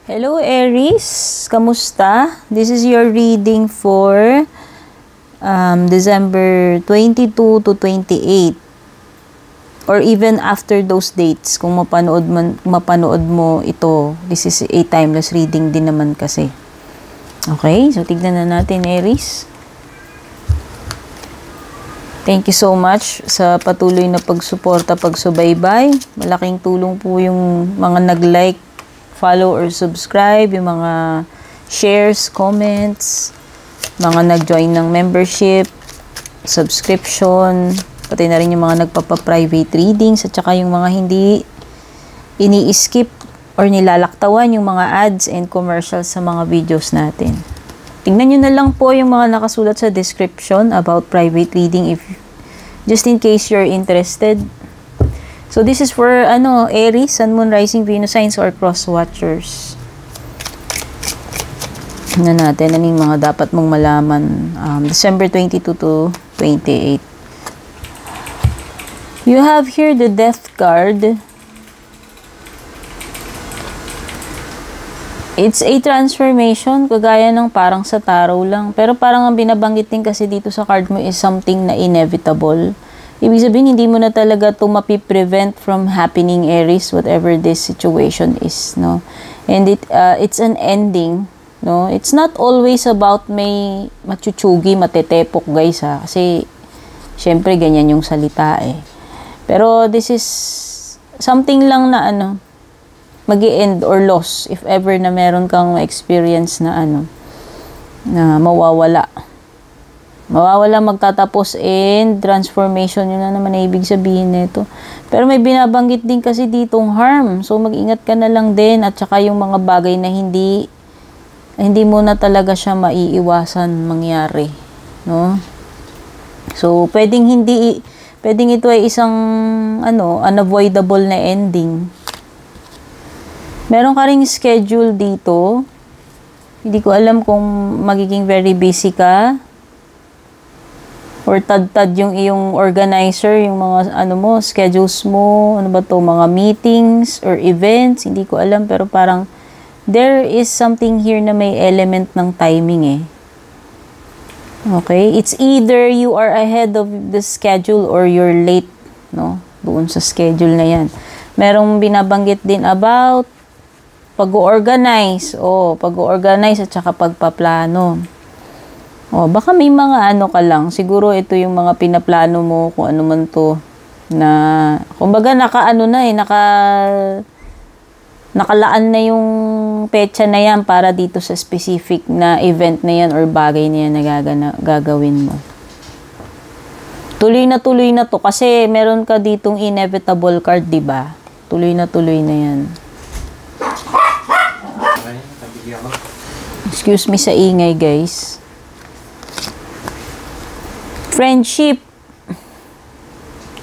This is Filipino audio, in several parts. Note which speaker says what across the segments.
Speaker 1: Hello Aries, kamusta? This is your reading for December 22 to 28 or even after those dates kung mapanood mo ito. This is a timeless reading din naman kasi. Okay, so tignan na natin Aries. Thank you so much sa patuloy na pagsuporta, pagsubaybay. Malaking tulong po yung mga nag-like, follow or subscribe, yung mga shares, comments, mga nag-join ng membership, subscription, pati na rin yung mga nagpapa-private readings, at saka yung mga hindi ini-skip or nilalaktawan yung mga ads and commercials sa mga videos natin. Tingnan nyo na lang po yung mga nakasulat sa description about private reading if just in case you're interested. So this is for Aries, Sun, Moon, Rising, Venus signs or cross watchers. Tingnan natin ano yung mga dapat mong malaman December 22 to 28. You have here the Death card. It's a transformation, kagaya ng parang sa tarot lang. Pero parang ang binabanggit din kasi dito sa card mo is something na inevitable. Ibig sabihin, hindi mo na talaga ito mapiprevent from happening, Aries, whatever this situation is, no? And it's an ending, no? It's not always about may machuchugi, matetepok, guys, ha? Kasi, syempre, ganyan yung salita, eh. Pero this is something lang na, mag-i-end or loss if ever na meron kang experience na na mawawala. Mawawala, magtatapos and transformation, yun na naman na ibig sabihin nito. Pero may binabanggit din kasi ditong harm. So mag-ingat ka na lang din at saka yung mga bagay na hindi mo na talaga siya maiiwasan mangyari, no? So pwedeng ito ay isang unavoidable na ending. Meron ka ring schedule dito. Hindi ko alam kung magiging very busy ka. Or tad-tad yung iyong organizer, yung mga schedules mo. Ano ba to? Mga meetings or events. Hindi ko alam. Pero parang there is something here na may element ng timing eh. Okay? It's either you are ahead of the schedule or you're late, no? Doon sa schedule na yan. Merong binabanggit din about pag-organize. Pag-organize at saka pagpaplano. Baka may mga ka lang. Siguro ito yung mga pinaplano mo kung ano man to na kumbaga nakalaan na yung petsa na yan para dito sa specific na event na yan or bagay na yan na gagawin mo. Tuloy na to kasi meron ka ditong inevitable card, diba? Tuloy na yan. Excuse me sa ingay, guys. Friendship.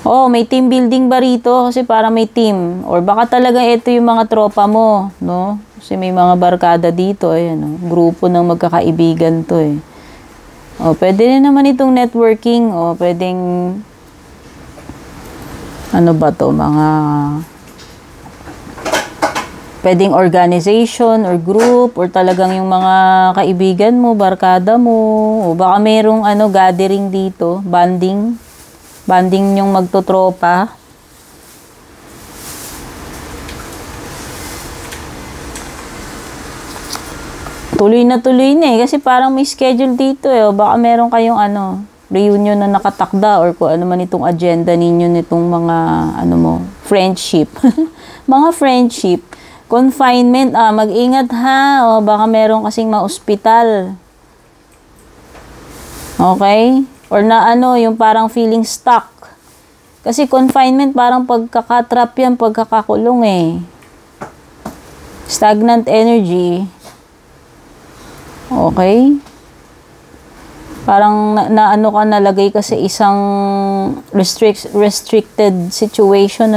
Speaker 1: May team building ba rito? Kasi para may team. Or baka talaga ito yung mga tropa mo, no? Kasi may mga barkada dito, ayan, grupo ng magkakaibigan to, eh. Pwede rin naman itong networking, pwedeng pwedeng organization or group or talagang yung mga kaibigan mo, barkada mo, o baka merong gathering dito, bonding yung magtotropa. Tuloy na eh kasi parang may schedule dito eh. O baka meron kayong reunion na nakatakda or kung ano man itong agenda ninyo nitong mga friendship. Mga friendship. Confinement, mag-ingat ha. Baka meron kasing ma-ospital. Okay? Or na yung parang feeling stuck. Kasi confinement, parang pagkakatrap yan, pagkakakulong eh. Stagnant energy. Okay? Parang nalagay ka sa isang restricted situation,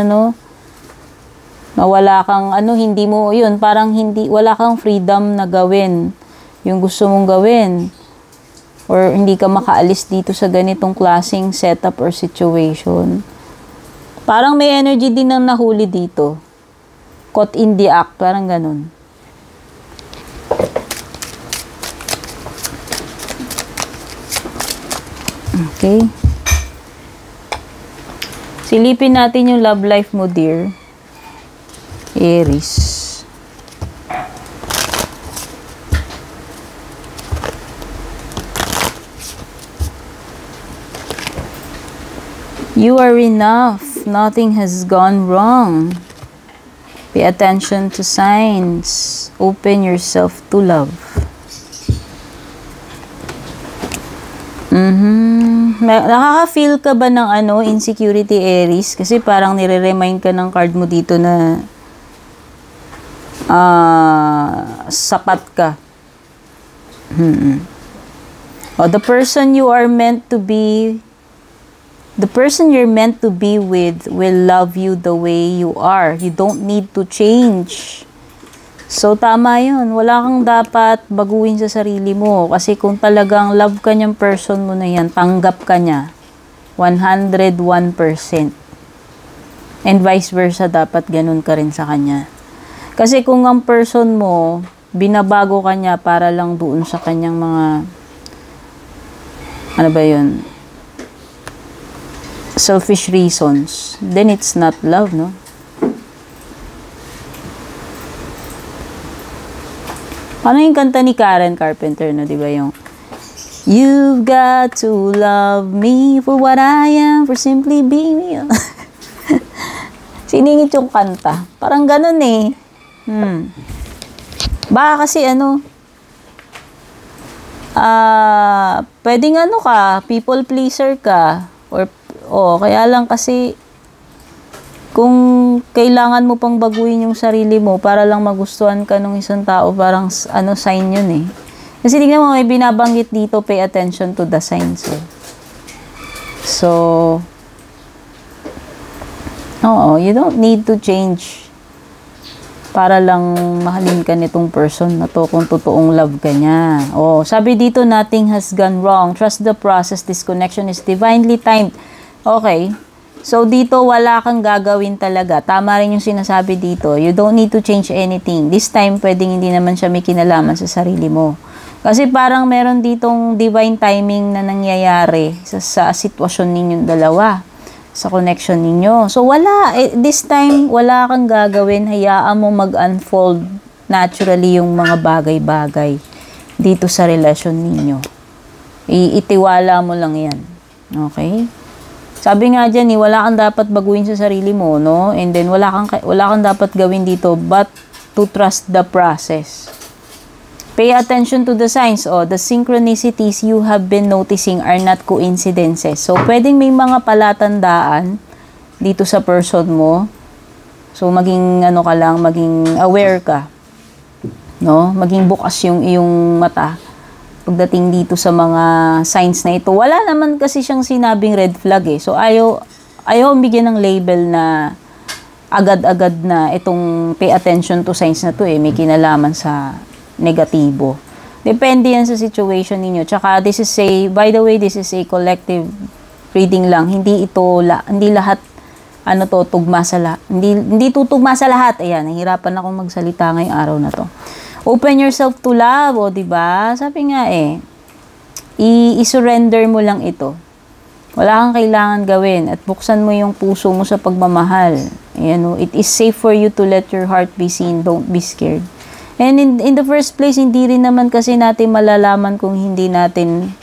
Speaker 1: na wala kang hindi mo yun, parang wala kang freedom na gawin yung gusto mong gawin or hindi ka makaalis dito sa ganitong klaseng setup or situation. Parang may energy din ng nahuli dito, caught in the act, parang ganun. Okay. Silipin natin yung love life mo, dear Aries. You are enough. Nothing has gone wrong. Pay attention to signs. Open yourself to love. Nakaka-feel ka ba ng insecurity, Aries? Kasi parang nire-remind ka ng card mo dito na sapat ka. Oh, the person you're meant to be with will love you the way you are. You don't need to change. So, tama yun. Wala kang dapat baguhin sa sarili mo. Kasi kung talagang love ka niyang person mo na yan, tanggap ka niya. 101%. And vice versa, dapat ganun ka rin sa kanya. Kasi kung ang person mo, binabago ka niya para lang doon sa kanyang mga, selfish reasons, then it's not love, no? Paano yung kanta ni Karen Carpenter, no? Diba yung, you've got to love me for what I am, for simply being me. Siningit yung kanta. Parang ganun eh. Baka kasi pwedeng ka, people pleaser ka, kaya lang kasi kung kailangan mo pang baguhin yung sarili mo para lang magustuhan ka ng isang tao, parang sign yun eh. Kasi tingnan mo, may binabanggit dito, pay attention to the signs eh. So, you don't need to change para lang mahalin ka nitong person na to kung totoong love ka niya. Sabi dito, nothing has gone wrong. Trust the process. This connection is divinely timed. Okay. So, dito wala kang gagawin talaga. Tama rin yung sinasabi dito. You don't need to change anything. This time, pwedeng hindi naman siya may kinalaman sa sarili mo. Kasi parang meron ditong divine timing na nangyayari sa sitwasyon ninyong dalawa. Sa connection ninyo. So, wala. This time, wala kang gagawin. Hayaan mo mag-unfold naturally yung mga bagay-bagay dito sa relasyon ninyo. Itiwala mo lang yan. Okay? Sabi nga dyan, wala kang dapat baguhin sa sarili mo, no? And then, wala kang dapat gawin dito but to trust the process. Pay attention to the signs. The synchronicities you have been noticing are not coincidences. So, pwedeng may mga palatandaan dito sa person mo. So, maging maging aware ka. No? Maging bukas yung iyong mata pagdating dito sa mga signs na ito. Wala naman kasi siyang sinabing red flag eh. So, ayaw bigyan ng label na agad-agad na itong pay attention to signs na to eh. May kinalaman sa negatibo. Depende yan sa situation ninyo. Tsaka, by the way, this is a collective reading lang. Hindi lahat, tugma sa lahat. Hindi tutugma sa lahat. Ayan, nahihirapan akong magsalita ngayong araw na to. Open yourself to love, diba? Sabi nga i-surrender mo lang ito. Wala kang kailangan gawin at buksan mo yung puso mo sa pagmamahal. Ayan, it is safe for you to let your heart be seen. Don't be scared. And in the first place, hindi rin naman kasi natin malalaman kung hindi natin,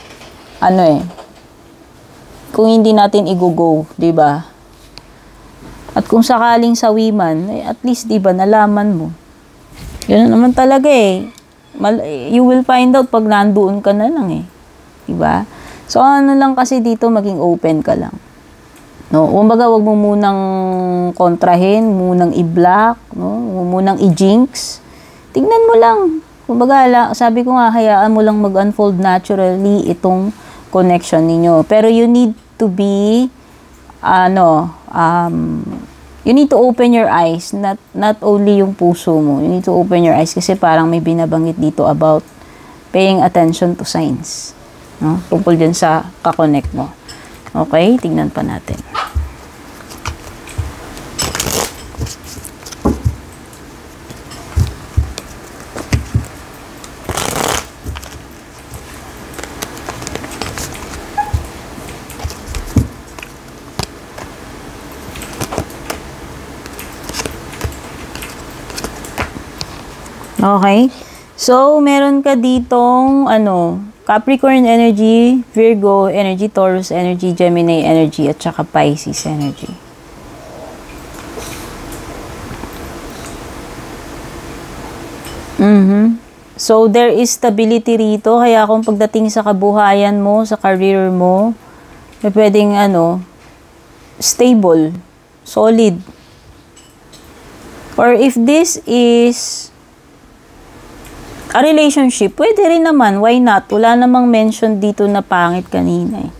Speaker 1: kung hindi natin i-go, diba? At kung sakaling sawiman, at least, diba, nalaman mo. Yun naman talaga eh. You will find out pag nandoon ka na lang eh. Diba? So, lang kasi dito, maging open ka lang. No? Kumbaga, wag mo munang kontrahin, munang i-block, no? Huwag munang i-jinx. Tingnan mo lang. Kumbaga, sabi ko nga, hayaan mo lang mag-unfold naturally itong connection ninyo. Pero you need to be, you need to open your eyes, not only yung puso mo. You need to open your eyes kasi parang may binabanggit dito about paying attention to signs. No? Tungkol dyan sa kakonect mo. Okay? Tingnan pa natin. Okay? So, meron ka ditong, Capricorn energy, Virgo energy, Taurus energy, Gemini energy, at saka Pisces energy. So, there is stability rito. Kaya kung pagdating sa kabuhayan mo, sa career mo, pwedeng, stable, solid. Or if this is a relationship, pwede rin naman. Why not? Wala namang mention dito na pangit kanina eh.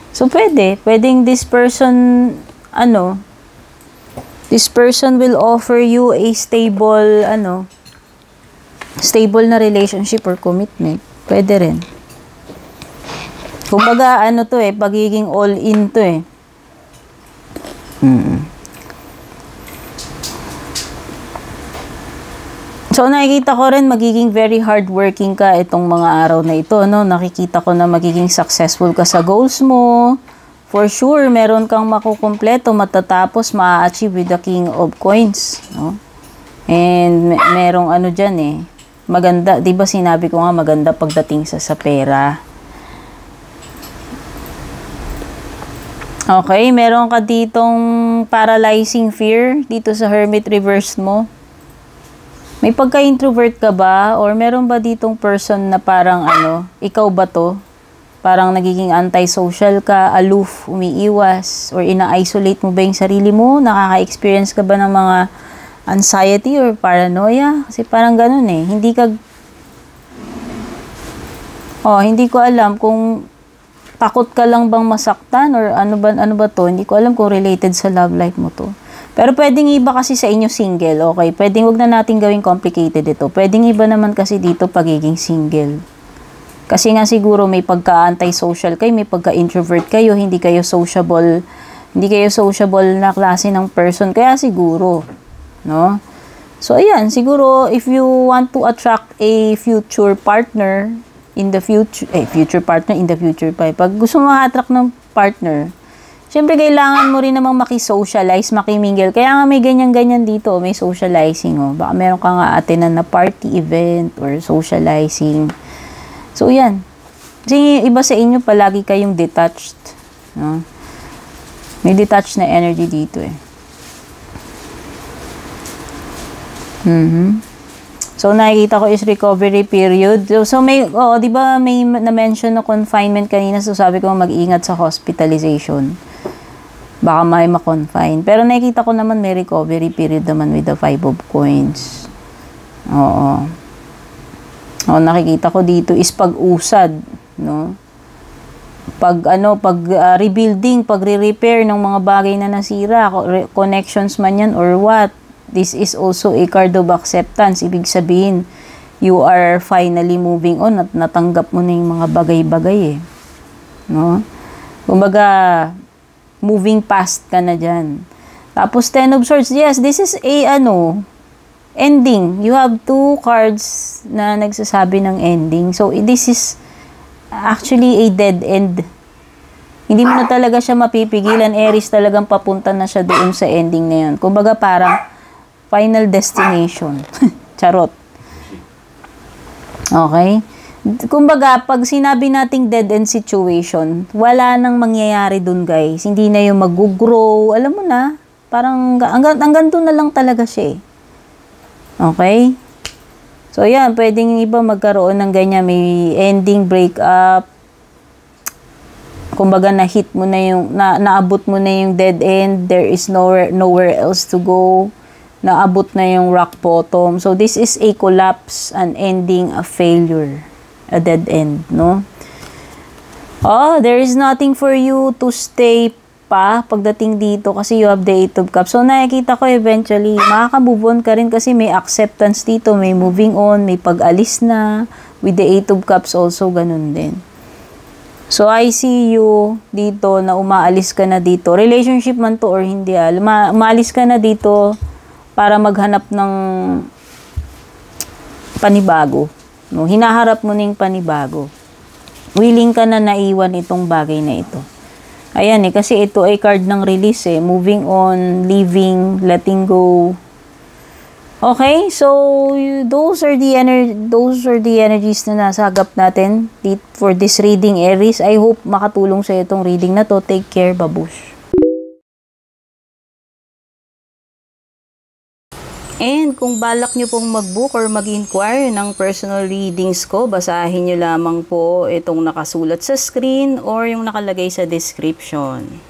Speaker 1: So, pwedeng this person, this person will offer you a stable, stable na relationship or commitment. Pwede rin. Kumbaga, to pagiging all-in to eh. So, nakikita ko rin magiging very hardworking ka itong mga araw na ito, no? Nakikita ko na magiging successful ka sa goals mo. For sure, meron kang makukumpleto, matatapos, ma-achieve with the King of Coins, no? And merong dyan eh. Maganda, 'di ba sinabi ko nga maganda pagdating sa pera. Okay, meron ka ditong paralyzing fear dito sa Hermit reverse mo. May pagka-introvert ka ba? Or meron ba ditong person na parang ikaw ba to? Parang nagiging antisocial ka, aloof, umiiwas, or ina-isolate mo ba yung sarili mo? Nakaka-experience ka ba ng mga anxiety or paranoia? Kasi parang ganun eh. Hindi ko alam kung takot ka lang bang masaktan or ano ba to? Hindi ko alam kung related sa love life mo to. Pero pwedeng iba kasi sa inyo single, okay? Pwedeng wag na natin gawing complicated ito. Pwedeng iba naman kasi dito pagiging single. Kasi nga siguro may pagka-antisocial kayo, may pagka-introvert kayo, hindi kayo sociable na klase ng person. Kaya siguro, no? So, ayan, siguro if you want to attract a future partner in the future, pag gusto mo ma-attract ng partner, siyempre, kailangan mo rin namang makisocialize, makimingle. Kaya nga may ganyan-ganyan dito, may socializing. Baka meron ka nga attenan na party event or socializing. So, yan. Kasi iba sa inyo, palagi kayong detached. No? May detached na energy dito eh. So, nakikita ko is recovery period. So, di ba may na-mention na confinement kanina, so sabi ko mag-ingat sa hospitalization. Baka may ma-confine. Pero nakikita ko naman may recovery period naman with the 5 of coins. Oo. Nakikita ko dito is pag-usad, no? Rebuilding, pag-re-repair ng mga bagay na nasira, connections man yan or what. This is also a card of acceptance. Ibig sabihin, you are finally moving on at natanggap mo na yung mga bagay-bagay eh. No? Kumbaga, moving past ka na dyan. Tapos, 10 of Swords. Yes, this is a, ending. You have 2 cards na nagsasabi ng ending. So, this is actually a dead end. Hindi mo na talaga siya mapipigilan. Aries talagang papunta na siya doon sa ending na yun. Kumbaga, parang final destination. Charot. Okay? Kumbaga, pag sinabi nating dead end situation, wala nang mangyayari dun, guys. Hindi na yung mag-grow. Alam mo na, parang hanggang doon na lang talaga siya eh. Okay? So, yan. Pwedeng iba magkaroon ng ganyan. May ending, breakup. Kumbaga, na-hit mo na yung, naabot mo na yung dead end. There is nowhere else to go. Naabot na yung rock bottom. So, this is a collapse, an ending, a failure. A dead end, no? There is nothing for you to stay pa pagdating dito kasi you have the 8 of Cups. So, nakikita ko eventually, makaka-move on ka rin kasi may acceptance dito, may moving on, may pag-alis na. With the 8 of Cups also, ganun din. So, I see you dito na umaalis ka na dito. Relationship man to or hindi, umaalis ka na dito para maghanap ng panibago. No, hinaharap mo na yung panibago. Willing ka na naiwan itong bagay na ito. Ayan eh, kasi ito ay card ng release eh. Moving on, leaving, letting go. Okay, so those are the energies na nasagap natin for this reading, Aries. I hope makatulong sa itong reading na to. Take care, babush. And kung balak nyo pong mag-book or mag-inquire ng personal readings ko, basahin nyo lamang po itong nakasulat sa screen or yung nakalagay sa description.